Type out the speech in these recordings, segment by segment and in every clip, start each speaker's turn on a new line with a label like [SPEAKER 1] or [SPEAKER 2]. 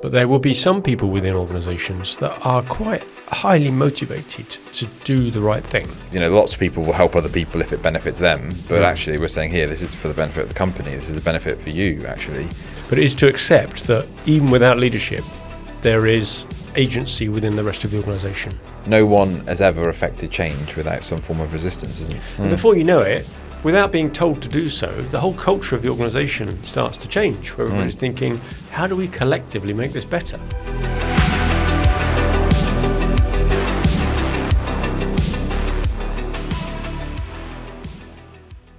[SPEAKER 1] But there will be some people within organisations that are quite highly motivated to do the right thing.
[SPEAKER 2] Lots of people will help other people if it benefits them, but actually we're saying here, this is for the benefit of the company, this is a benefit for you, actually.
[SPEAKER 1] But it is to accept that even without leadership, there is agency within the rest of the organisation.
[SPEAKER 2] No one has ever affected change without some form of resistance, isn't it?
[SPEAKER 1] And before you know it, without being told to do so, the whole culture of the organisation starts to change, where everybody's thinking, how do we collectively make this better?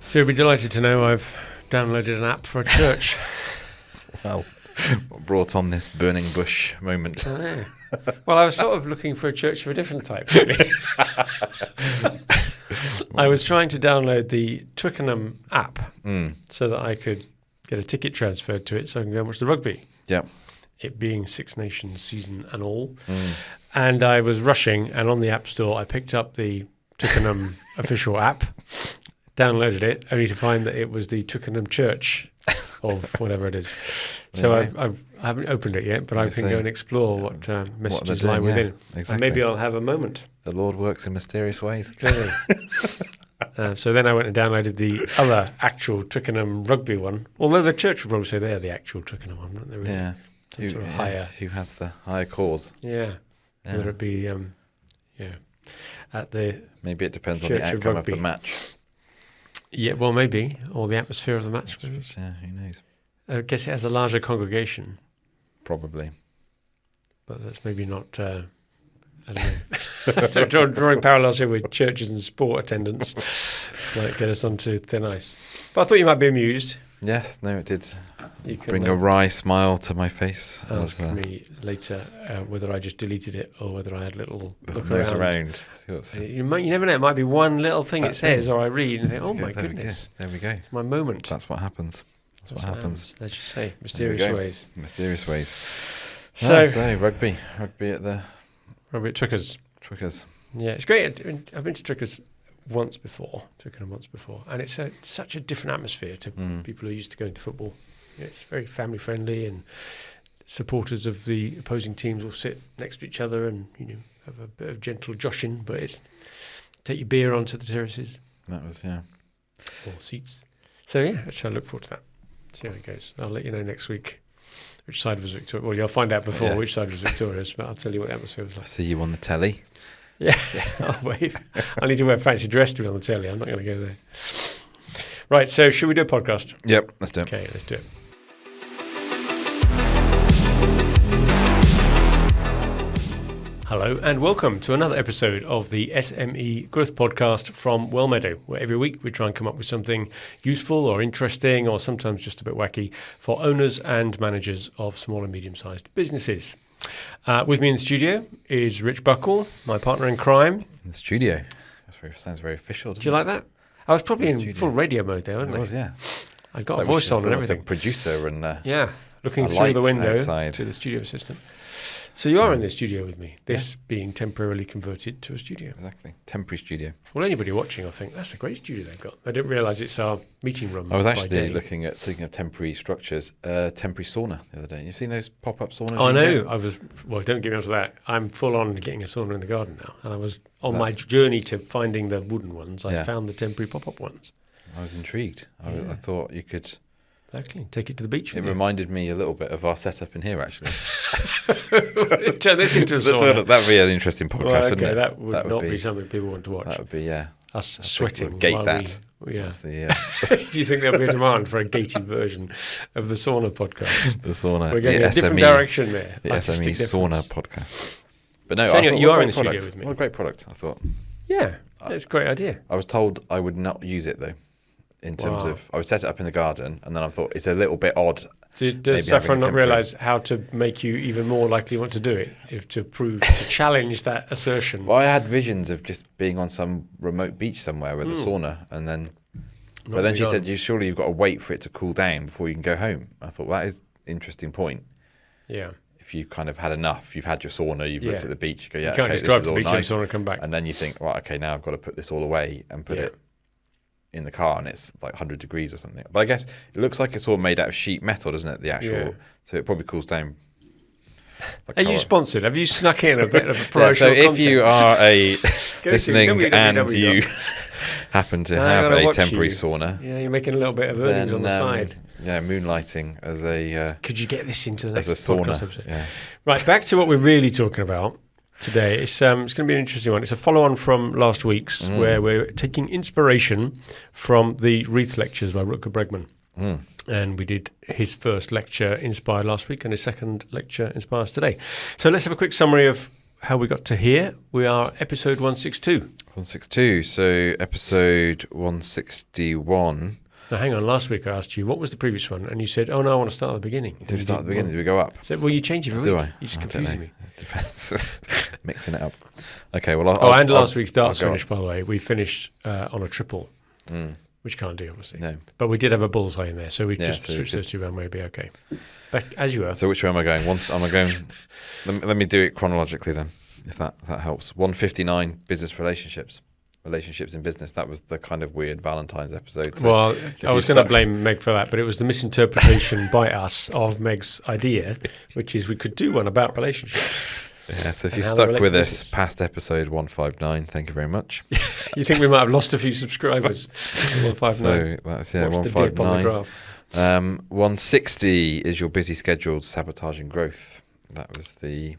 [SPEAKER 1] So you'll be delighted to know I've downloaded an app for a church.
[SPEAKER 2] Well, brought on this burning bush moment.
[SPEAKER 1] Well, I was sort of looking for a church of a different type, really. I was trying to download the Twickenham app so that I could get a ticket transferred to it so I can go and watch the rugby.
[SPEAKER 2] Yeah.
[SPEAKER 1] It being Six Nations season and all. And I was rushing, and on the App Store I picked up the Twickenham official app, downloaded it, only to find that it was the Twickenham Church of whatever it is. So I haven't opened it yet, but I can go and explore what messages lie within.
[SPEAKER 2] Exactly.
[SPEAKER 1] And maybe I'll have a moment.
[SPEAKER 2] The Lord works in mysterious ways.
[SPEAKER 1] Clearly. So then I went and downloaded the other actual Twickenham rugby one. Although the church would probably say they're the actual Twickenham one, aren't they? Really?
[SPEAKER 2] Yeah. Who has the higher cause?
[SPEAKER 1] Yeah. Whether it be, at the
[SPEAKER 2] maybe it depends on
[SPEAKER 1] Church
[SPEAKER 2] the
[SPEAKER 1] of
[SPEAKER 2] outcome of
[SPEAKER 1] Rugby.
[SPEAKER 2] the match.
[SPEAKER 1] Yeah, well, maybe. Or the atmosphere of the match, maybe.
[SPEAKER 2] Yeah, who knows?
[SPEAKER 1] I guess it has a larger congregation.
[SPEAKER 2] Probably.
[SPEAKER 1] But that's maybe not, I don't know. Drawing parallels here with churches and sport attendance might get us onto thin ice. But I thought you might be amused.
[SPEAKER 2] Yes, no, it did
[SPEAKER 1] You can
[SPEAKER 2] bring a wry smile to my face.
[SPEAKER 1] ask me later whether I just deleted it or whether I had a little look
[SPEAKER 2] nose
[SPEAKER 1] around.
[SPEAKER 2] See what's
[SPEAKER 1] You never know. It might be one little thing
[SPEAKER 2] That
[SPEAKER 1] it says
[SPEAKER 2] thing.
[SPEAKER 1] or I read and think, oh my
[SPEAKER 2] There
[SPEAKER 1] goodness,
[SPEAKER 2] There we go.
[SPEAKER 1] it's my moment.
[SPEAKER 2] That's what happens. That's what happens.
[SPEAKER 1] As you say,
[SPEAKER 2] There
[SPEAKER 1] mysterious
[SPEAKER 2] we go.
[SPEAKER 1] ways.
[SPEAKER 2] Mysterious ways.
[SPEAKER 1] So,
[SPEAKER 2] So rugby at the
[SPEAKER 1] Rugby at Twickers.
[SPEAKER 2] Twickers.
[SPEAKER 1] Yeah, it's great. I've been to Twickers Twickenham once before, and it's such a different atmosphere to people who are used to going to football. It's very family friendly, and supporters of the opposing teams will sit next to each other and have a bit of gentle joshing. But it's take your beer onto the terraces.
[SPEAKER 2] That was
[SPEAKER 1] or seats. So yeah, actually, I look forward to that. See how it goes. I'll let you know next week which side was Victoria. Well, you'll find out before which side was victorious, but I'll tell you what the atmosphere was like.
[SPEAKER 2] See you on the telly.
[SPEAKER 1] Yeah, I'll wave. I need to wear fancy dress to be on the telly. I'm not going to go there. Right, so should we do a podcast?
[SPEAKER 2] Yep, let's do it.
[SPEAKER 1] Okay, let's do it. Hello and welcome to another episode of the SME Growth Podcast from Wellmeadow, where every week we try and come up with something useful or interesting or sometimes just a bit wacky for owners and managers of small and medium-sized businesses. With me in the studio is Rich Buckle, my partner in crime.
[SPEAKER 2] In the studio. Sounds very official, doesn't
[SPEAKER 1] Do you like that? I was probably in
[SPEAKER 2] studio.
[SPEAKER 1] full radio mode there, wasn't I?
[SPEAKER 2] It was, yeah.
[SPEAKER 1] I'd got a voice on and everything.
[SPEAKER 2] A producer and
[SPEAKER 1] Looking
[SPEAKER 2] a
[SPEAKER 1] through
[SPEAKER 2] light
[SPEAKER 1] the window
[SPEAKER 2] outside.
[SPEAKER 1] to the studio assistant. So you are in the studio with me, this being temporarily converted to a studio.
[SPEAKER 2] Exactly. Temporary studio.
[SPEAKER 1] Well, anybody watching, I think, that's a great studio they've got. I didn't realise it's our meeting room.
[SPEAKER 2] I was
[SPEAKER 1] by
[SPEAKER 2] actually
[SPEAKER 1] day.
[SPEAKER 2] thinking of temporary structures, temporary sauna the other day. You've seen those pop-up saunas?
[SPEAKER 1] I
[SPEAKER 2] you
[SPEAKER 1] know.
[SPEAKER 2] get?
[SPEAKER 1] Well, don't get me onto that. I'm full on getting a sauna in the garden now. And I was on my journey to finding the wooden ones. I found the temporary pop-up ones.
[SPEAKER 2] I was intrigued. I thought you could...
[SPEAKER 1] Exactly. Take it to the beach with
[SPEAKER 2] It
[SPEAKER 1] you.
[SPEAKER 2] reminded me a little bit of our setup in here, actually.
[SPEAKER 1] Turn this into a sauna.
[SPEAKER 2] That would be an interesting podcast,
[SPEAKER 1] Well,
[SPEAKER 2] wouldn't it?
[SPEAKER 1] that would not be something people want to watch.
[SPEAKER 2] That would be, yeah.
[SPEAKER 1] Us
[SPEAKER 2] I think
[SPEAKER 1] sweating.
[SPEAKER 2] we'll gate
[SPEAKER 1] while
[SPEAKER 2] that.
[SPEAKER 1] Yeah.
[SPEAKER 2] That's the,
[SPEAKER 1] Do you think there'll be a demand for a gated version of the sauna podcast?
[SPEAKER 2] the sauna.
[SPEAKER 1] We're going
[SPEAKER 2] the
[SPEAKER 1] a different
[SPEAKER 2] SME
[SPEAKER 1] direction there.
[SPEAKER 2] The
[SPEAKER 1] Artistic
[SPEAKER 2] SME sauna
[SPEAKER 1] difference.
[SPEAKER 2] podcast. But no,
[SPEAKER 1] So
[SPEAKER 2] I
[SPEAKER 1] anyway,
[SPEAKER 2] thought,
[SPEAKER 1] you
[SPEAKER 2] what a
[SPEAKER 1] are in
[SPEAKER 2] great
[SPEAKER 1] the studio
[SPEAKER 2] product.
[SPEAKER 1] with me.
[SPEAKER 2] What a great product, I thought.
[SPEAKER 1] Yeah, that's a great idea.
[SPEAKER 2] I was told I would not use it, though, in terms
[SPEAKER 1] Wow.
[SPEAKER 2] of... I would set it up in the garden, and then I thought it's a little bit odd.
[SPEAKER 1] So does
[SPEAKER 2] maybe having
[SPEAKER 1] Saffron
[SPEAKER 2] a
[SPEAKER 1] not
[SPEAKER 2] temporary-
[SPEAKER 1] realise how to make you even more likely want to do it, to challenge that assertion?
[SPEAKER 2] Well, I had visions of just being on some remote beach somewhere with a sauna, and then... But then she said, surely you've got to wait for it to cool down before you can go home. I thought, that is an interesting point.
[SPEAKER 1] Yeah.
[SPEAKER 2] If you kind of had enough, you've had your sauna, you've looked at the beach, you go, yeah,
[SPEAKER 1] You can't
[SPEAKER 2] okay,
[SPEAKER 1] just
[SPEAKER 2] this
[SPEAKER 1] drive
[SPEAKER 2] is
[SPEAKER 1] to the
[SPEAKER 2] all
[SPEAKER 1] beach
[SPEAKER 2] nice.
[SPEAKER 1] and sauna and come back.
[SPEAKER 2] And then you think, right, okay, now I've got to put this all away and put it in the car, and it's like 100 degrees or something. But I guess it looks like it's all made out of sheet metal, doesn't it? The actual, so it probably cools down
[SPEAKER 1] Are you sponsored? Have you snuck in a bit of a promotional
[SPEAKER 2] So if
[SPEAKER 1] content?
[SPEAKER 2] you are listening and
[SPEAKER 1] www.
[SPEAKER 2] you happen to
[SPEAKER 1] I
[SPEAKER 2] have
[SPEAKER 1] gotta
[SPEAKER 2] a
[SPEAKER 1] watch
[SPEAKER 2] temporary
[SPEAKER 1] you.
[SPEAKER 2] sauna,
[SPEAKER 1] Yeah, you're making a little bit of earnings on the side.
[SPEAKER 2] Yeah, moonlighting as a
[SPEAKER 1] Could you get this into the next
[SPEAKER 2] as a
[SPEAKER 1] podcast
[SPEAKER 2] sauna.
[SPEAKER 1] episode?
[SPEAKER 2] Yeah.
[SPEAKER 1] Right, back to what we're really talking about today. It's going to be an interesting one. It's a follow-on from last week's where we're taking inspiration from the Reith Lectures by Rutger Bregman. And we did his first lecture inspired last week and his second lecture inspires today. So let's have a quick summary of how we got to here. We are episode 162.
[SPEAKER 2] 162. So episode 161.
[SPEAKER 1] Now, hang on. Last week I asked you, what was the previous one? And you said, oh, no, I want to start at the beginning.
[SPEAKER 2] Do we start at the beginning? Do we go up?
[SPEAKER 1] So, well, you change it every
[SPEAKER 2] Do
[SPEAKER 1] week.
[SPEAKER 2] I?
[SPEAKER 1] You're just
[SPEAKER 2] I don't
[SPEAKER 1] confusing
[SPEAKER 2] know.
[SPEAKER 1] me.
[SPEAKER 2] It depends. Mixing it up. Okay, well,
[SPEAKER 1] And last week's darts
[SPEAKER 2] I'll go
[SPEAKER 1] finish, by the way. We finished on a triple, which can't do, obviously.
[SPEAKER 2] No.
[SPEAKER 1] But we did have a bullseye in there, so we just
[SPEAKER 2] so we
[SPEAKER 1] switched
[SPEAKER 2] did.
[SPEAKER 1] those two around, maybe okay. Back as you were.
[SPEAKER 2] So which way am I going? Once am I going? Let me do it chronologically then, if that helps. 159 business relationships in business. That was the kind of weird Valentine's episode. So
[SPEAKER 1] Well, I was going to blame Meg for that, but it was the misinterpretation by us of Meg's idea, which is we could do one about relationships.
[SPEAKER 2] Yeah, so if
[SPEAKER 1] and
[SPEAKER 2] you've
[SPEAKER 1] how they
[SPEAKER 2] stuck
[SPEAKER 1] relate
[SPEAKER 2] with
[SPEAKER 1] to
[SPEAKER 2] us
[SPEAKER 1] business.
[SPEAKER 2] past episode 159, thank you very much.
[SPEAKER 1] You think we might have lost a few subscribers? 159.
[SPEAKER 2] So that's
[SPEAKER 1] Watch the dip on the
[SPEAKER 2] 159.
[SPEAKER 1] graph.
[SPEAKER 2] 160 is your busy schedule sabotaging growth. That was the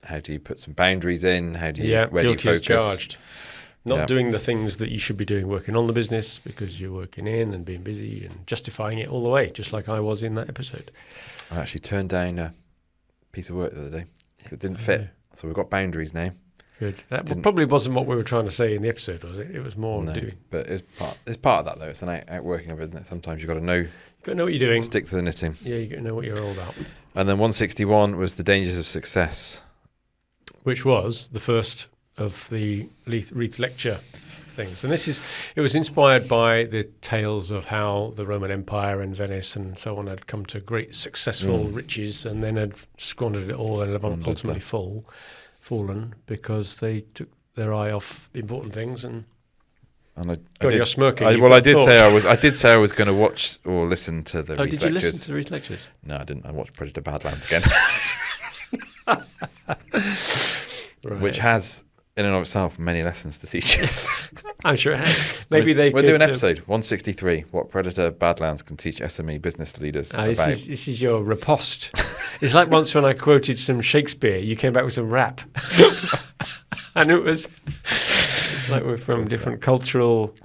[SPEAKER 2] how do you put some boundaries in? How do you where do you
[SPEAKER 1] guilty as
[SPEAKER 2] focus?
[SPEAKER 1] charged. Not doing the things that you should be doing, working on the business because you're working in and being busy and justifying it all the way, just like I was in that episode.
[SPEAKER 2] I actually turned down a piece of work the other day. It didn't fit. So we've got boundaries now.
[SPEAKER 1] Good. That probably wasn't what we were trying to say in the episode, was it? It was more doing.
[SPEAKER 2] But it's part of that though. It's an outworking of it, isn't it? Sometimes you've got to know.
[SPEAKER 1] You've got to know what you're doing.
[SPEAKER 2] Stick to the knitting.
[SPEAKER 1] Yeah, you've got to know what you're all about.
[SPEAKER 2] And then 161 was the dangers of success.
[SPEAKER 1] Which was the first of the Reith Lecture things. And it was inspired by the tales of how the Roman Empire and Venice and so on had come to great successful riches and then had squandered it all and had ultimately fallen because they took their eye off the important things. And you're smirking.
[SPEAKER 2] I did say I was going to watch or listen to the Reith Lectures.
[SPEAKER 1] Did you listen to the Reith Lectures?
[SPEAKER 2] No, I didn't. I watched Predator Badlands again.
[SPEAKER 1] Right.
[SPEAKER 2] Which has, in and of itself, many lessons to teach us.
[SPEAKER 1] I'm sure it has. Maybe
[SPEAKER 2] we'll do an episode, 163, what Predator Badlands can teach SME business leaders about.
[SPEAKER 1] This is your riposte. It's like once when I quoted some Shakespeare, you came back with some rap. And it's like we're from different cultural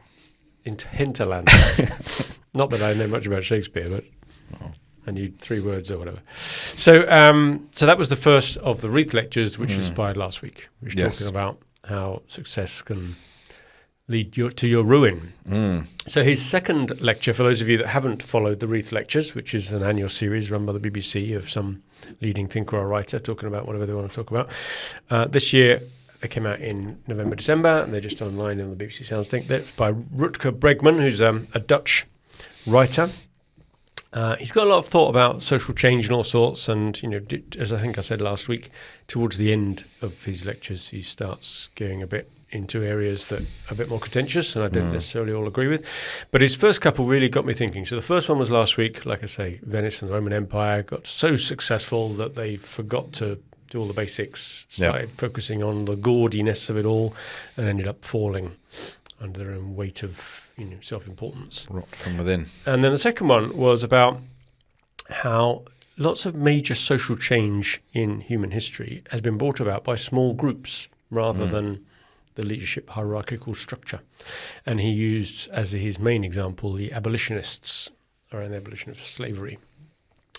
[SPEAKER 1] hinterlands. Not that I know much about Shakespeare, but I knew 3 words or whatever. So that was the first of the Reith Lectures, which inspired last week. We were talking about how success can lead to your ruin. So his second lecture, for those of you that haven't followed the Reith Lectures, which is an annual series run by the BBC of some leading thinker or writer talking about whatever they want to talk about. This year, they came out in November, December, and they're just online on the BBC Sounds Think. That's by Rutger Bregman, who's a Dutch writer. He's got a lot of thought about social change and all sorts, and as I think I said last week, towards the end of his lectures, he starts going a bit into areas that are a bit more contentious, and I don't necessarily all agree with. But his first couple really got me thinking. So the first one was last week, like I say, Venice and the Roman Empire got so successful that they forgot to do all the basics, started focusing on the gaudiness of it all, and ended up falling under their own weight of self-importance.
[SPEAKER 2] Rot from within.
[SPEAKER 1] And then the second one was about how lots of major social change in human history has been brought about by small groups rather than the leadership hierarchical structure. And he used as his main example the abolitionists around the abolition of slavery,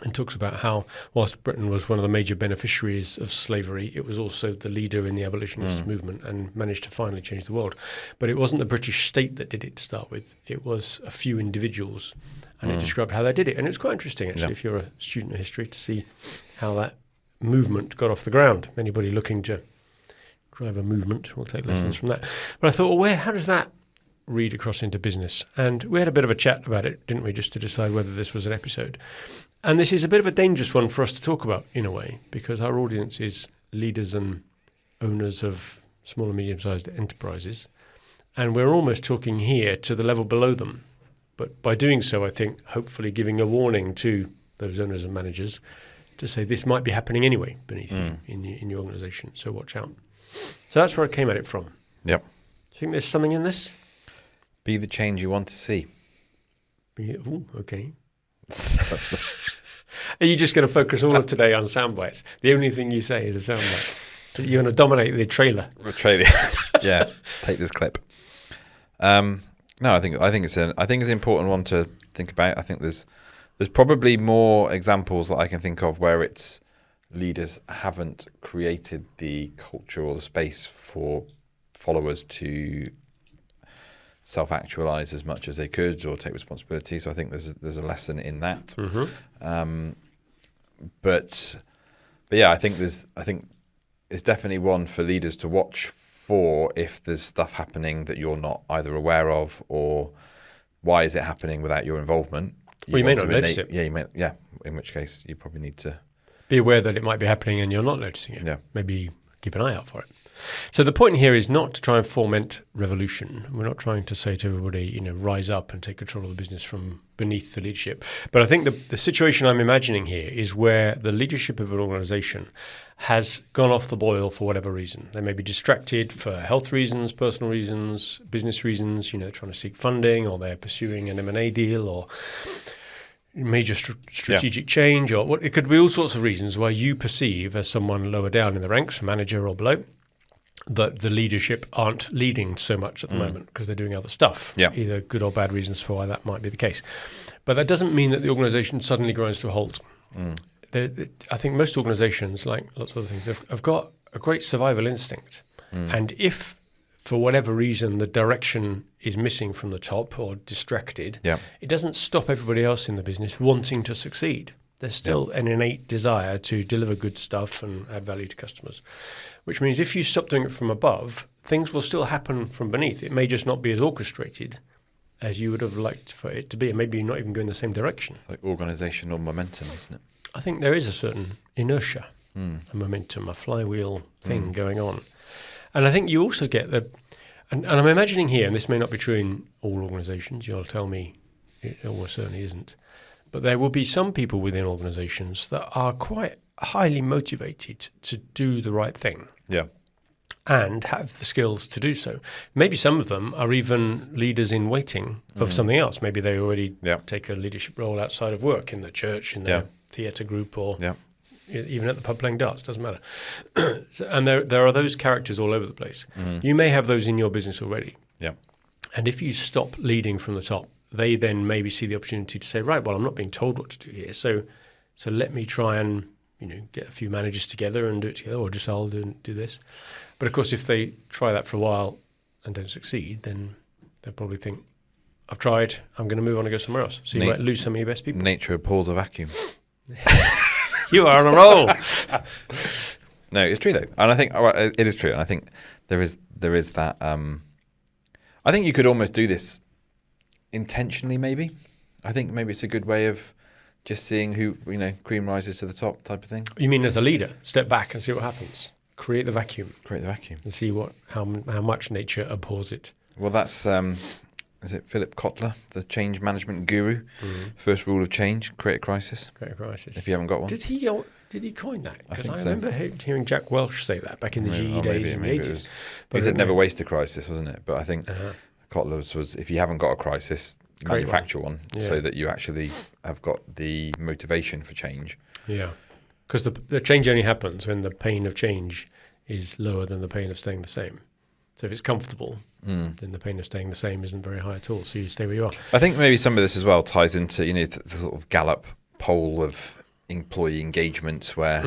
[SPEAKER 1] and talks about how whilst Britain was one of the major beneficiaries of slavery, it was also the leader in the abolitionist movement and managed to finally change the world. But it wasn't the British state that did it to start with. It was a few individuals, and it described how they did it. And it was quite interesting, actually, if you're a student of history, to see how that movement got off the ground. Anybody looking to drive a movement will take lessons from that. But I thought, well, how does that read across into business? And we had a bit of a chat about it, didn't we, just to decide whether this was an episode. And this is a bit of a dangerous one for us to talk about, in a way, because our audience is leaders and owners of small and medium-sized enterprises. And we're almost talking here to the level below them. But by doing so, I think, hopefully giving a warning to those owners and managers to say this might be happening anyway beneath you in your organisation, so watch out. So that's where I came at it from.
[SPEAKER 2] Yep.
[SPEAKER 1] Do you think there's something in this?
[SPEAKER 2] Be the change you want to see.
[SPEAKER 1] Okay. Are you just going to focus all of today on sound bites? The only thing you say is a sound bite. You're going to dominate the trailer.
[SPEAKER 2] Yeah. Take this clip. No, I think it's an important one to think about. I think there's probably more examples that I can think of where it's leaders haven't created the culture or the space for followers to self-actualize as much as they could or take responsibility. So I think there's a lesson in that. Mm-hmm. But yeah, I think it's definitely one for leaders to watch for if there's stuff happening that you're not either aware of, or why is it happening without your involvement.
[SPEAKER 1] You may not notice it.
[SPEAKER 2] Yeah, in which case you probably need to
[SPEAKER 1] be aware that it might be happening and you're not noticing it.
[SPEAKER 2] Yeah.
[SPEAKER 1] Maybe keep an eye out for it. So the point here is not to try and foment revolution. We're not trying to say to everybody, rise up and take control of the business from beneath the leadership. But I think the situation I'm imagining here is where the leadership of an organisation has gone off the boil for whatever reason. They may be distracted for health reasons, personal reasons, business reasons, trying to seek funding, or they're pursuing an M&A deal, or major strategic change, or what it could be all sorts of reasons why you perceive as someone lower down in the ranks, manager or below, that the leadership aren't leading so much at the moment because they're doing other stuff, either good or bad reasons for why that might be the case. But that doesn't mean that the organisation suddenly grinds to a halt. I think most organisations, like lots of other things, have got a great survival instinct. And if, for whatever reason, the direction is missing from the top or distracted, it doesn't stop everybody else in the business wanting to succeed. There's still an innate desire to deliver good stuff and add value to customers, which means if you stop doing it from above, things will still happen from beneath. It may just not be as orchestrated as you would have liked for it to be, and maybe not even go in the same direction.
[SPEAKER 2] It's like organisational momentum, isn't it?
[SPEAKER 1] I think there is a certain inertia, a momentum, a flywheel thing going on. And I think you also get and I'm imagining here, and this may not be true in all organisations, you'll tell me it almost certainly isn't, but there will be some people within organisations that are quite highly motivated to do the right thing.
[SPEAKER 2] Yeah.
[SPEAKER 1] And have the skills to do so. Maybe some of them are even leaders in waiting of something else. Maybe they already take a leadership role outside of work, in the church, in the theatre group, or even at the pub playing darts, doesn't matter. And there are those characters all over the place. You may have those in your business already.
[SPEAKER 2] Yeah.
[SPEAKER 1] And if you stop leading from the top, they then maybe see the opportunity to say, right, well, I'm not being told what to do here. So let me try and get a few managers together and do it together, or just I'll do this. But of course, if they try that for a while and don't succeed, then they'll probably think, I've tried, I'm going to move on and go somewhere else. So you might lose some of your best people. Nature
[SPEAKER 2] abhors a vacuum.
[SPEAKER 1] You are on a roll.
[SPEAKER 2] No, it's true though. And I think it is true. And I think there is that, I think you could almost do this intentionally, maybe. I think maybe it's a good way of just seeing who, cream rises to the top type of thing.
[SPEAKER 1] You mean as a leader, step back and see what happens. Create the vacuum. And see how much nature abhors it.
[SPEAKER 2] Well, that's, is it Philip Kotler, the change management guru? First rule of change, create a crisis. If you haven't got one.
[SPEAKER 1] Did he coin that? Because I remember hearing Jack Welch say that back in the GE days in the 80s.
[SPEAKER 2] He said never waste a crisis, wasn't it? But I think Kotler was, if you haven't got a crisis, manufacture one so that you actually have got the motivation for change.
[SPEAKER 1] Yeah. Because the change only happens when the pain of change is lower than the pain of staying the same. So if it's comfortable, then the pain of staying the same isn't very high at all. So you stay where you are.
[SPEAKER 2] I think maybe some of this as well ties into the sort of Gallup poll of employee engagement, where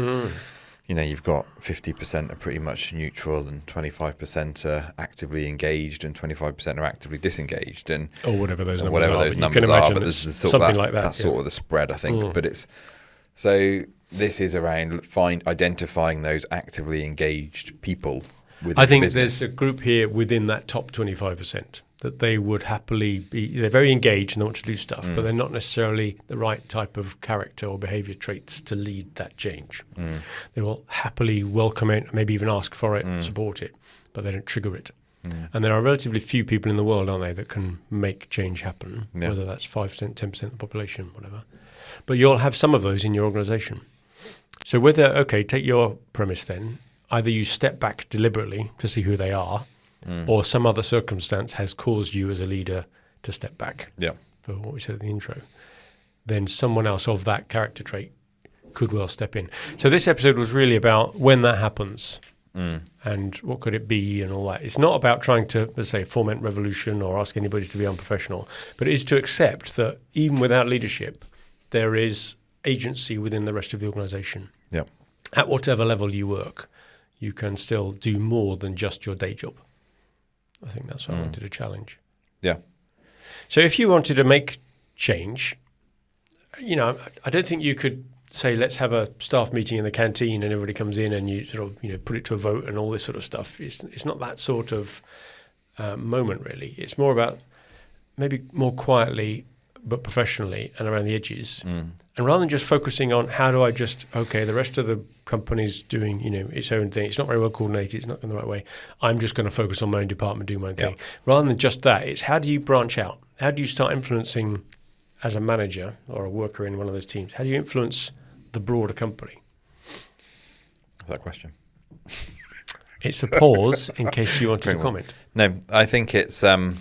[SPEAKER 2] you've got 50% are pretty much neutral, and 25% are actively engaged, and 25% are actively disengaged, and
[SPEAKER 1] or whatever those numbers
[SPEAKER 2] are. But this is
[SPEAKER 1] something like that.
[SPEAKER 2] That's sort of the spread, I think. But it's so. This is around identifying those actively engaged people within
[SPEAKER 1] I think
[SPEAKER 2] the business.
[SPEAKER 1] There's a group here within that top 25% that they would happily be. They're very engaged and they want to do stuff, but they're not necessarily the right type of character or behaviour traits to lead that change. They will happily welcome it, maybe even ask for it, support it, but they don't trigger it. And there are relatively few people in the world, aren't they, that can make change happen, whether that's 5%, 10% of the population, whatever. But you'll have some of those in your organisation. So take your premise then. Either you step back deliberately to see who they are, or some other circumstance has caused you as a leader to step back.
[SPEAKER 2] Yeah.
[SPEAKER 1] For what we said at the intro. Then someone else of that character trait could well step in. So this episode was really about when that happens and what could it be and all that. It's not about trying to, let's say, foment revolution or ask anybody to be unprofessional, but it is to accept that even without leadership, there is agency within the rest of the organisation.
[SPEAKER 2] Yeah.
[SPEAKER 1] At whatever level you work, you can still do more than just your day job. I think that's what I wanted to challenge.
[SPEAKER 2] Yeah.
[SPEAKER 1] So if you wanted to make change, I don't think you could say, let's have a staff meeting in the canteen and everybody comes in and you sort of, put it to a vote and all this sort of stuff. It's not that sort of moment, really. It's more about maybe more quietly but professionally and around the edges. And rather than just focusing on how do I the rest of the company's doing, its own thing. It's not very well coordinated. It's not in the right way. I'm just going to focus on my own department, do my own thing. Rather than just that, it's how do you branch out? How do you start influencing as a manager or a worker in one of those teams? How do you influence the broader company?
[SPEAKER 2] Is that a question?
[SPEAKER 1] It's a pause in case you wanted to comment.
[SPEAKER 2] No, I think it's... do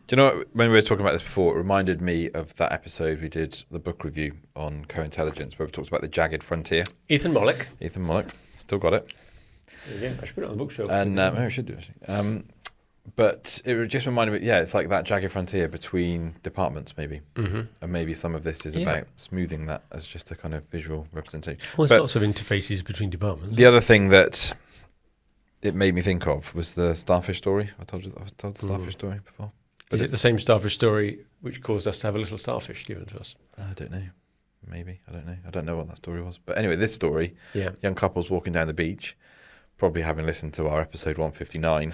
[SPEAKER 2] you know what, when we were talking about this before, it reminded me of that episode we did, the book review on co-intelligence, where we talked about the jagged frontier.
[SPEAKER 1] Ethan Mollick.
[SPEAKER 2] Still got it.
[SPEAKER 1] Yeah, I should put it on the bookshelf.
[SPEAKER 2] And maybe we should do it. But it just reminded me, it's like that jagged frontier between departments, maybe. And maybe some of this is about smoothing that as just a kind of visual representation.
[SPEAKER 1] Well, there's lots of interfaces between departments.
[SPEAKER 2] The other thing that it made me think of was the Starfish story. I've told the Starfish story before. But
[SPEAKER 1] is it the same Starfish story which caused us to have a little starfish given to us?
[SPEAKER 2] I don't know. Maybe. I don't know. I don't know what that story was. But anyway, this story, young couples walking down the beach, probably having listened to our episode 159,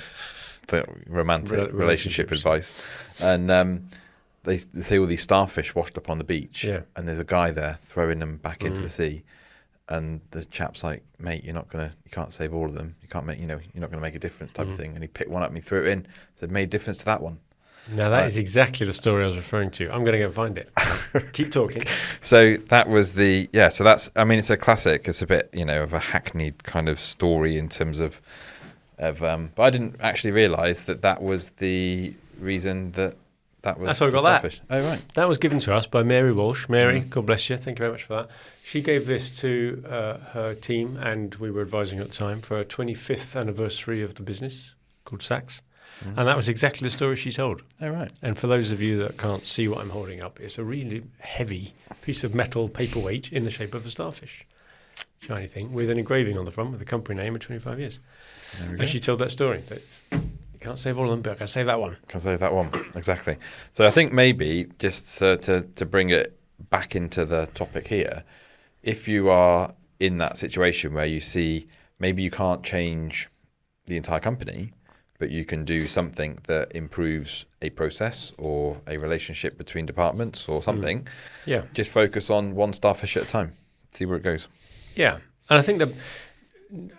[SPEAKER 2] the romantic relationship advice. And they see all these starfish washed up on the beach.
[SPEAKER 1] Yeah.
[SPEAKER 2] And there's a guy there throwing them back into the sea. And the chap's like, mate, you can't save all of them. You can't make, you're not going to make a difference type of thing. And he picked one up and he threw it in. Said, made a difference to that one.
[SPEAKER 1] Now, that is exactly the story I was referring to. I'm going to go and find it. Keep talking.
[SPEAKER 2] So that was so that's, it's a classic. It's a bit, of a hackneyed kind of story in terms of but I didn't actually realise that was the reason that was.
[SPEAKER 1] That's how I got
[SPEAKER 2] Starfish.
[SPEAKER 1] that.
[SPEAKER 2] Oh, right.
[SPEAKER 1] That was given to us by Mary Walsh. Mary, God bless you. Thank you very much for that. She gave this to her team, and we were advising at the time for a 25th anniversary of the business called Saks. And that was exactly the story she told.
[SPEAKER 2] Oh, right.
[SPEAKER 1] And for those of you that can't see what I'm holding up, it's a really heavy piece of metal paperweight in the shape of a starfish. Shiny thing with an engraving on the front with the company name of 25 years. And she told that story. That you can't save all of them, but I can save that one.
[SPEAKER 2] Can save that one, exactly. So I think maybe just to bring it back into the topic here, if you are in that situation where you see maybe you can't change the entire company, but you can do something that improves a process or a relationship between departments or something.
[SPEAKER 1] Yeah.
[SPEAKER 2] Just focus on one starfish at a time. See where it goes.
[SPEAKER 1] Yeah. And I think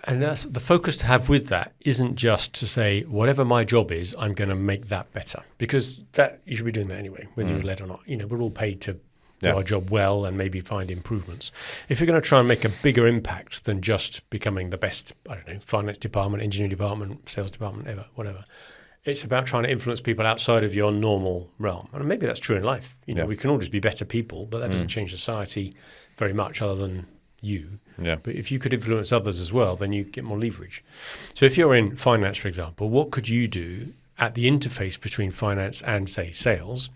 [SPEAKER 1] that's the focus to have with that isn't just to say, whatever my job is, I'm going to make that better. Because that you should be doing that anyway, whether you're led or not. We're all paid to do our job well and maybe find improvements. If you're going to try and make a bigger impact than just becoming the best, finance department, engineering department, sales department, whatever, it's about trying to influence people outside of your normal realm. And maybe that's true in life. We can all just be better people, but that doesn't change society very much other than you.
[SPEAKER 2] Yeah.
[SPEAKER 1] But if you could influence others as well, then you get more leverage. So if you're in finance, for example, what could you do at the interface between finance and, say, sales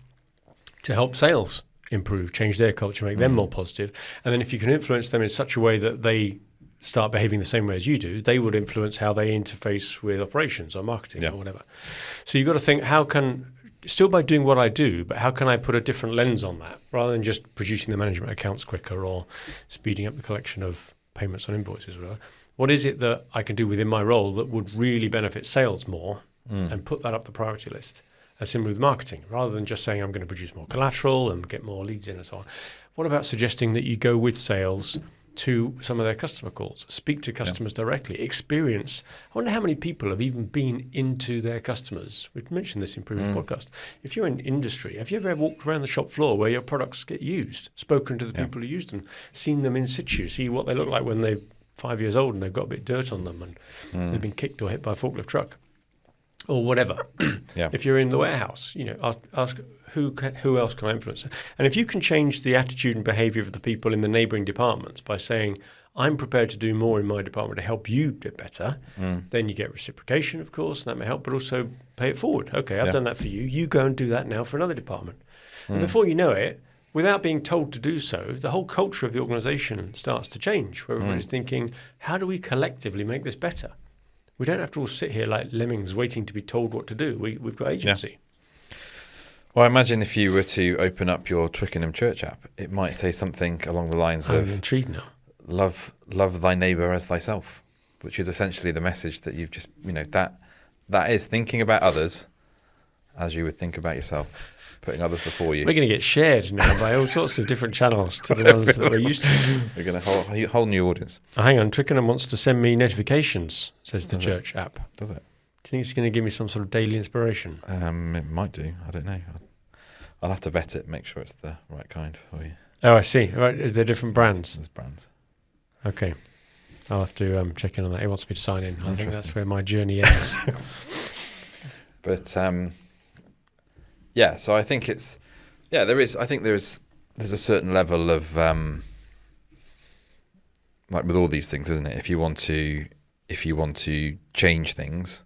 [SPEAKER 1] to help sales improve, change their culture, make them more positive? And then if you can influence them in such a way that they start behaving the same way as you do, they would influence how they interface with operations or marketing or whatever. So you've got to think, how can, still by doing what I do, but how can I put a different lens on that rather than just producing the management accounts quicker or speeding up the collection of payments on invoices or whatever. What is it that I can do within my role that would really benefit sales more and put that up the priority list? And similar with marketing, rather than just saying I'm going to produce more collateral and get more leads in and so on. What about suggesting that you go with sales to some of their customer calls, speak to customers directly, experience. I wonder how many people have even been into their customers. We've mentioned this in previous podcasts. If you're in industry, have you ever walked around the shop floor where your products get used, spoken to the people who use them, seen them in situ, see what they look like when they're 5 years old and they've got a bit of dirt on them and they've been kicked or hit by a forklift truck or whatever. If you're in the warehouse, ask who else can I influence? And if you can change the attitude and behaviour of the people in the neighbouring departments by saying, I'm prepared to do more in my department to help you get better, then you get reciprocation, of course, and that may help, but also pay it forward. Okay, I've done that for you. You go and do that now for another department. And before you know it, without being told to do so, the whole culture of the organisation starts to change, where everybody's thinking, how do we collectively make this better? We don't have to all sit here like lemmings waiting to be told what to do. We've got agency.
[SPEAKER 2] Yeah. Well, I imagine if you were to open up your Twickenham Church app, it might say something along the lines of
[SPEAKER 1] intrigued now.
[SPEAKER 2] Love thy neighbour as thyself, which is essentially the message that you've just, that is thinking about others as you would think about yourself, putting others before you.
[SPEAKER 1] We're going to get shared now by all sorts of different channels to the ones that we're used to.
[SPEAKER 2] We're going to have a whole new audience.
[SPEAKER 1] Oh, hang on, Twickenham wants to send me notifications, says the church app.
[SPEAKER 2] Does it?
[SPEAKER 1] Do you think it's going to give me some sort of daily inspiration?
[SPEAKER 2] It might do. I don't know. I'll have to vet it, make sure it's the right kind for you.
[SPEAKER 1] Oh, I see. Right, is there different brands?
[SPEAKER 2] There's brands.
[SPEAKER 1] Okay. I'll have to check in on that. He wants me to sign in. I think that's where my journey ends.
[SPEAKER 2] But so I think it's there's a certain level of like with all these things, isn't it? If you want to change things,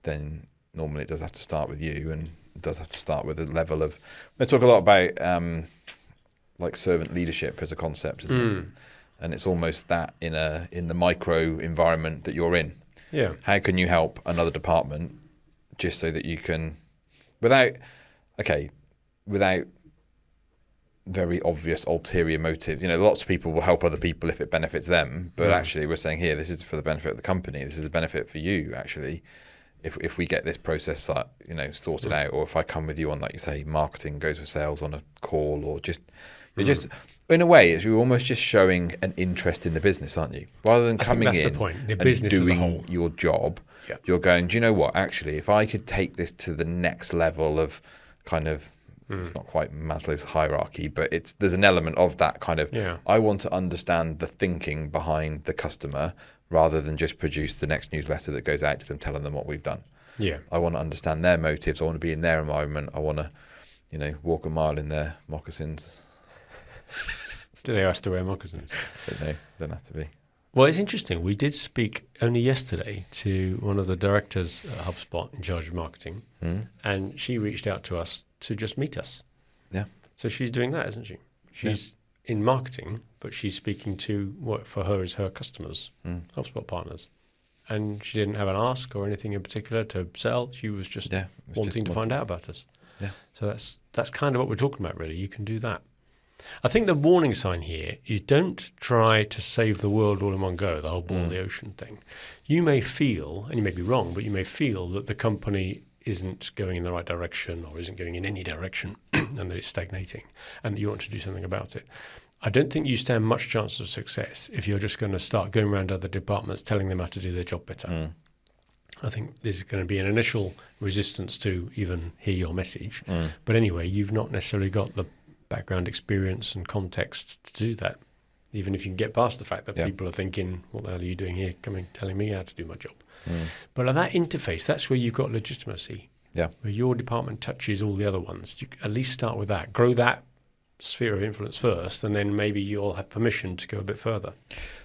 [SPEAKER 2] then normally it does have to start with you, and it does have to start with a level of. We talk a lot about like servant leadership as a concept, isn't it? And it's almost that in the micro environment that you're in.
[SPEAKER 1] Yeah.
[SPEAKER 2] How can you help another department just so that you can, without very obvious ulterior motives. Lots of people will help other people if it benefits them, but actually we're saying here, this is for the benefit of the company. This is a benefit for you, actually. If we get this process, sorted out, or if I come with you on, like you say, marketing goes with sales on a call, or just in a way, you're almost just showing an interest in the business, aren't you? Rather than coming in
[SPEAKER 1] the point. The business
[SPEAKER 2] and
[SPEAKER 1] as a
[SPEAKER 2] doing
[SPEAKER 1] whole.
[SPEAKER 2] your job, you're going, do you know what? Actually, if I could take this to the next level of kind of, it's not quite Maslow's hierarchy, but there's an element of that kind of, I want to understand the thinking behind the customer rather than just produce the next newsletter that goes out to them telling them what we've done. Yeah. I want to understand their motives. I want to be in their environment. I want to, walk a mile in their moccasins.
[SPEAKER 1] Do they have to wear moccasins?
[SPEAKER 2] Don't have to be.
[SPEAKER 1] Well, it's interesting. We did speak only yesterday to one of the directors at HubSpot in charge of marketing, and she reached out to us to just meet us. Yeah. So she's doing that, isn't she? She's in marketing, but she's speaking to what for her is her customers, HubSpot partners. And she didn't have an ask or anything in particular to sell. She was just wanting to find out about us. Yeah. So that's kind of what we're talking about, really. You can do that. I think the warning sign here is don't try to save the world all in one go, the whole boil the ocean thing. You may feel, and you may be wrong, but you may feel that the company isn't going in the right direction or isn't going in any direction and that it's stagnating and that you want to do something about it. I don't think you stand much chance of success if you're just going to start going around other departments telling them how to do their job better. I think there's going to be an initial resistance to even hear your message. But anyway, you've not necessarily got the background experience and context to do that, even if you can get past the fact that people are thinking, what the hell are you doing here, telling me how to do my job? But at that interface, that's where you've got legitimacy, where your department touches all the other ones. You at least start with that, grow that sphere of influence first, and then maybe you'll have permission to go a bit further.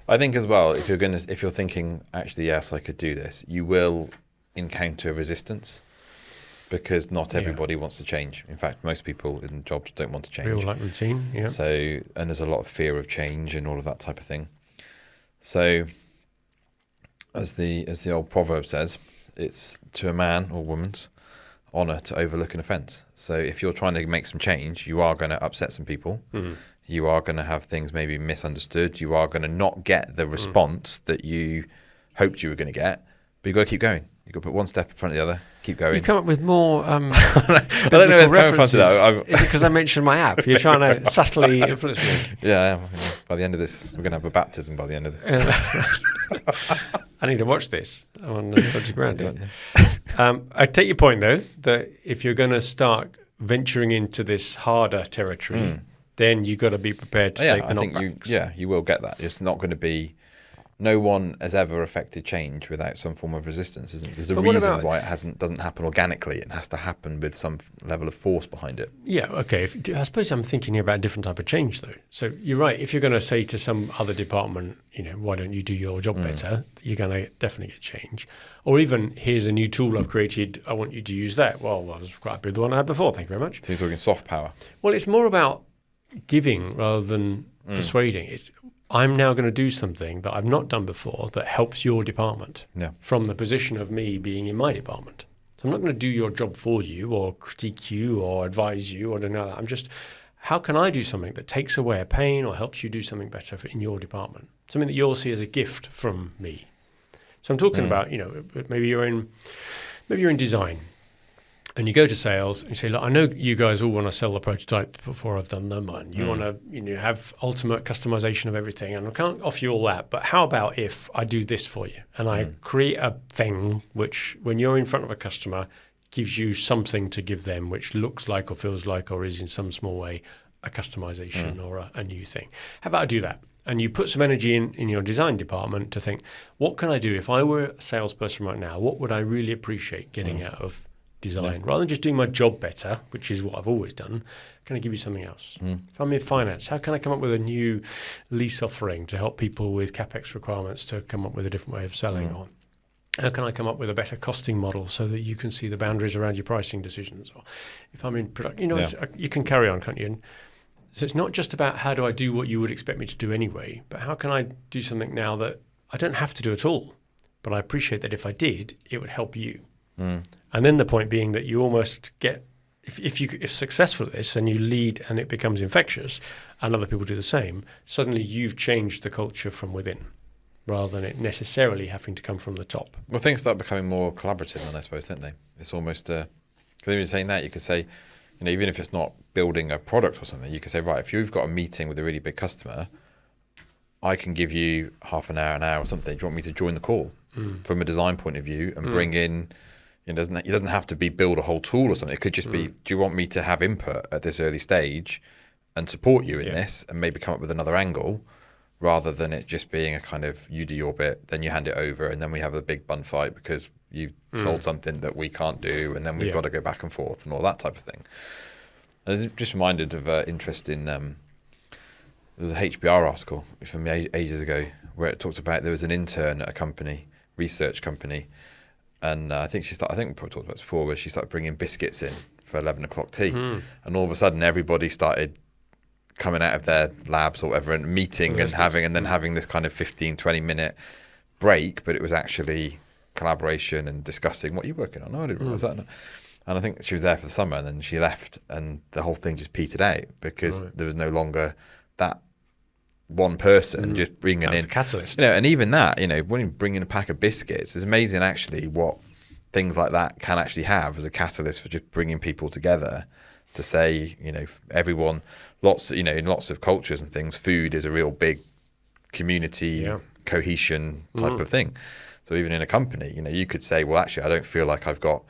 [SPEAKER 1] I think as well, if you're thinking, actually, yes, I could do this, you will encounter resistance. Because not everybody wants to change. In fact, most people in jobs don't want to change. We all like routine, So, and there's a lot of fear of change and all of that type of thing. So, as the old proverb says, it's to a man or woman's honour to overlook an offence. So, if you're trying to make some change, you are going to upset some people. You are going to have things maybe misunderstood. You are going to not get the response that you hoped you were going to get. But you've got to keep going.
[SPEAKER 2] You've got to put one step in front of the other, keep going.
[SPEAKER 1] You come up with more
[SPEAKER 2] I don't know where it's coming from today.
[SPEAKER 1] Is it because I mentioned my app? You're trying to subtly influence me.
[SPEAKER 2] Yeah, by the end of this, we're going to have a baptism by the end of this.
[SPEAKER 1] I need to watch this on Dodgy Ground. I take your point, though, that if you're going to start venturing into this harder territory, then you've got to be prepared to take the knockbacks.
[SPEAKER 2] You will get that. It's not going to be... No one has ever affected change without some form of resistance, isn't it? There's a reason why it doesn't happen organically. It has to happen with some level of force behind it.
[SPEAKER 1] Yeah, okay. I suppose I'm thinking about a different type of change, though. So you're right. If you're going to say to some other department, why don't you do your job better, you're going to definitely get change. Or even, here's a new tool I've created, I want you to use that. Well, I was quite happy with the one I had before, thank you very much.
[SPEAKER 2] So you're talking soft power.
[SPEAKER 1] Well, it's more about giving rather than persuading. I'm now going to do something that I've not done before that helps your department from the position of me being in my department. So I'm not going to do your job for you or critique you or advise you or anything like that. I'm just, how can I do something that takes away a pain or helps you do something better in your department? Something that you'll see as a gift from me. So I'm talking about, maybe you're in design. And you go to sales and you say, look, I know you guys all want to sell the prototype before I've done them, and you want to have ultimate customization of everything, and I can't offer you all that, but how about if I do this for you? And I create a thing which, when you're in front of a customer, gives you something to give them which looks like or feels like or is in some small way a customization or a new thing. How about I do that? And you put some energy in your design department to think, what can I do? If I were a salesperson right now, what would I really appreciate getting out of design? Rather than just doing my job better, which is what I've always done, can I give you something else? If I'm in finance, how can I come up with a new lease offering to help people with CapEx requirements to come up with a different way of selling? Or how can I come up with a better costing model so that you can see the boundaries around your pricing decisions? Or if I'm in production, you can carry on, can't you? And so it's not just about how do I do what you would expect me to do anyway, but how can I do something now that I don't have to do at all, but I appreciate that if I did, it would help you. And then the point being that you almost get, if you're successful at this and you lead and it becomes infectious and other people do the same, suddenly you've changed the culture from within rather than it necessarily having to come from the top.
[SPEAKER 2] Well, things start becoming more collaborative then, I suppose, don't they? It's almost, because even saying that, you could say, even if it's not building a product or something, you could say, right, if you've got a meeting with a really big customer, I can give you half an hour or something. Do you want me to join the call from a design point of view and bring in... It doesn't have to be build a whole tool or something. It could just be, do you want me to have input at this early stage and support you in this and maybe come up with another angle rather than it just being a kind of you do your bit, then you hand it over and then we have a big bun fight because you sold something that we can't do and then we've got to go back and forth and all that type of thing. I was just reminded of interest in, there was a HBR article from ages ago where it talked about there was an intern at a company, research company, and I think we probably talked about this before, where she started bringing biscuits in for 11 o'clock tea. And all of a sudden, everybody started coming out of their labs or whatever and meeting and having this kind of 15, 20-minute break. But it was actually collaboration and discussing what you're working on. I didn't realise that. And I think she was there for the summer and then she left and the whole thing just petered out because there was no longer that one person just bringing in
[SPEAKER 1] a catalyst.
[SPEAKER 2] And even that, when you bring in a pack of biscuits, it's amazing actually what things like that can actually have as a catalyst for just bringing people together to say, everyone, in lots of cultures and things, food is a real big community cohesion type of thing. So even in a company, you could say, well, actually, I don't feel like I've got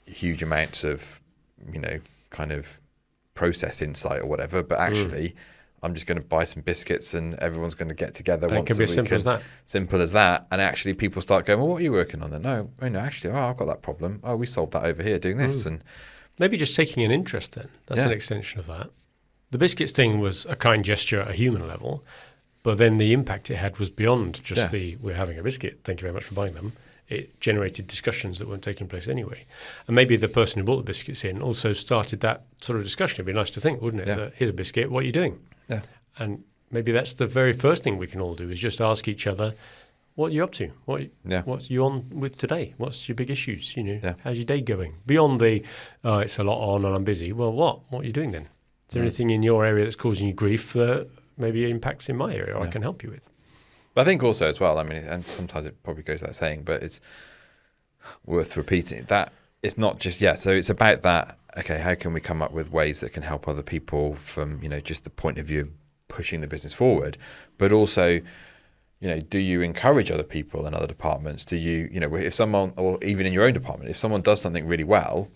[SPEAKER 2] huge amounts of, kind of process insight or whatever, but actually I'm just going to buy some biscuits and everyone's going to get together once a week. It can be as simple as that. Simple as that. And actually people start going, well, what are you working on then? No, actually, I've got that problem. Oh, we solved that over here doing this. And
[SPEAKER 1] maybe just taking an interest then. That's an extension of that. The biscuits thing was a kind gesture at a human level, but then the impact it had was beyond just we're having a biscuit, thank you very much for buying them. It generated discussions that weren't taking place anyway. And maybe the person who brought the biscuits in also started that sort of discussion. It'd be nice to think, wouldn't it?
[SPEAKER 2] Yeah.
[SPEAKER 1] That, here's a biscuit, what are you doing?
[SPEAKER 2] Yeah.
[SPEAKER 1] And maybe that's the very first thing we can all do is just ask each other, what are you up to? What's you on with today? What's your big issues? How's your day going? Beyond the, it's a lot on and I'm busy. Well, what are you doing then? Is there anything in your area that's causing you grief that maybe impacts in my area or I can help you with?
[SPEAKER 2] But I think also as well, and sometimes it probably goes without saying, but it's worth repeating. That it's not just so it's about that. Okay, how can we come up with ways that can help other people from just the point of view of pushing the business forward, but also do you encourage other people in other departments? Do you if someone, or even in your own department, if someone does something really well,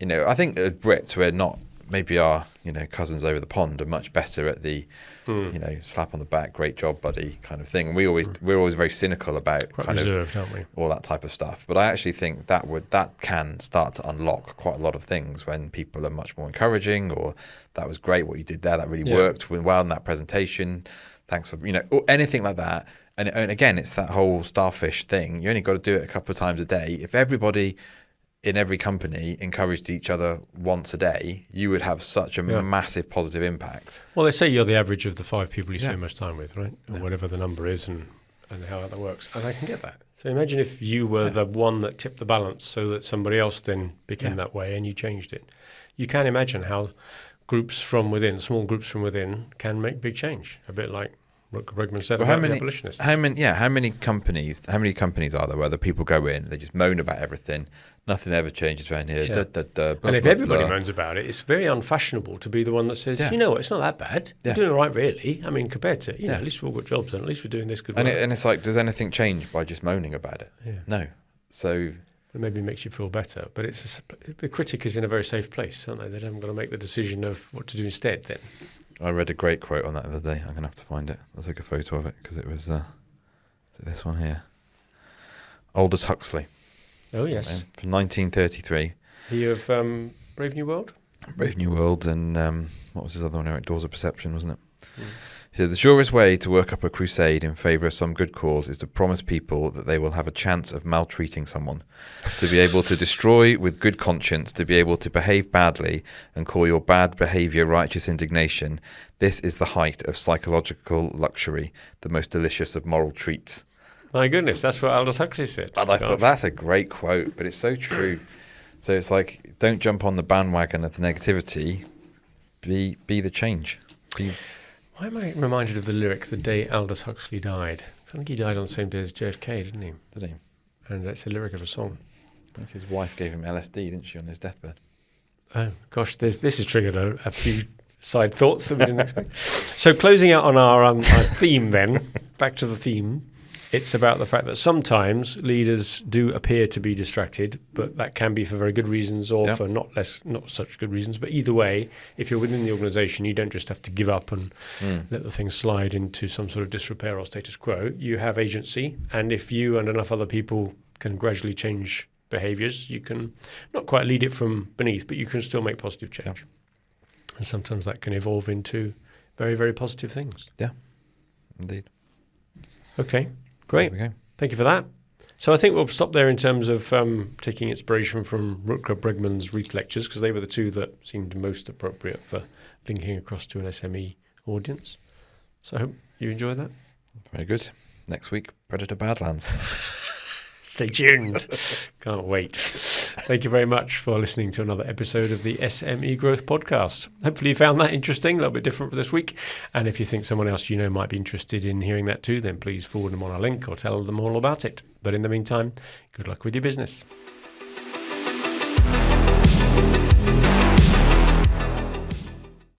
[SPEAKER 2] I think Brits, we're not, maybe our cousins over the pond, are much better at the slap on the back, great job buddy kind of thing. And we're always very cynical about
[SPEAKER 1] quite
[SPEAKER 2] kind
[SPEAKER 1] reserved,
[SPEAKER 2] of
[SPEAKER 1] aren't we?
[SPEAKER 2] all that type of stuff. But I actually think that can start to unlock quite a lot of things when people are much more encouraging, or that was great what you did there, that really worked well in that presentation, thanks for or anything like that. And again, it's that whole Starfish thing. You only got to do it a couple of times a day. If everybody in every company encouraged each other once a day, you would have such a massive positive impact.
[SPEAKER 1] Well, they say you're the average of the 5 people you spend most time with, right? Or whatever the number is, and how that works. And I can get that. So imagine if you were the one that tipped the balance so that somebody else then became that way and you changed it. You can imagine how groups from within, small groups from within, can make big change. A bit like Rutger Bregman said about the abolitionists.
[SPEAKER 2] How many companies are there where the people go in, they just moan about everything, nothing ever changes around here.
[SPEAKER 1] And if everybody moans about it, it's very unfashionable to be the one that says, you know what, it's not that bad. You're doing all right, really. I mean, compared to, at least we've all got jobs and at least we're doing this good work.
[SPEAKER 2] And it's like, does anything change by just moaning about it?
[SPEAKER 1] Yeah.
[SPEAKER 2] No. So
[SPEAKER 1] it maybe makes you feel better, but the critic is in a very safe place, aren't they? They haven't got to make the decision of what to do instead then.
[SPEAKER 2] I read a great quote on that the other day. I'm going to have to find it. I'll take a photo of it because it was this one here. Aldous Huxley. Oh, yes. From 1933.
[SPEAKER 1] He of Brave New World?
[SPEAKER 2] Brave New World, and what was his other one? Doors of Perception, wasn't it? Mm. He said, the surest way to work up a crusade in favour of some good cause is to promise people that they will have a chance of maltreating someone, to be able to destroy with good conscience, to be able to behave badly and call your bad behaviour righteous indignation. This is the height of psychological luxury, the most delicious of moral treats.
[SPEAKER 1] My goodness, that's what Aldous Huxley said.
[SPEAKER 2] And I thought that's a great quote, but it's so true. So it's like, don't jump on the bandwagon of the negativity, be the change.
[SPEAKER 1] Why am I reminded of the lyric, the day Aldous Huxley died? I think he died on the same day as JFK, didn't he?
[SPEAKER 2] Did he?
[SPEAKER 1] And it's a lyric of a song.
[SPEAKER 2] I think his wife gave him LSD, didn't she, on his deathbed?
[SPEAKER 1] Oh, gosh, this has triggered a few side thoughts that we didn't expect. So closing out on our theme then, back to the theme. It's about the fact that sometimes leaders do appear to be distracted, but that can be for very good reasons or for not such good reasons. But either way, if you're within the organisation, you don't just have to give up and let the thing slide into some sort of disrepair or status quo. You have agency, and if you and enough other people can gradually change behaviours, you can not quite lead it from beneath, but you can still make positive change. Yeah. And sometimes that can evolve into very, very positive things.
[SPEAKER 2] Yeah, indeed.
[SPEAKER 1] Okay. Great. Thank you for that. So I think we'll stop there in terms of taking inspiration from Rutger Bregman's Reith Lectures, because they were the two that seemed most appropriate for linking across to an SME audience. So I hope you enjoyed that.
[SPEAKER 2] Very good. Next week, Predator Badlands.
[SPEAKER 1] Stay tuned. Can't wait. Thank you very much for listening to another episode of the SME Growth Podcast. Hopefully you found that interesting, a little bit different for this week. And if you think someone else you know might be interested in hearing that too, then please forward them on our link or tell them all about it. But in the meantime, good luck with your business.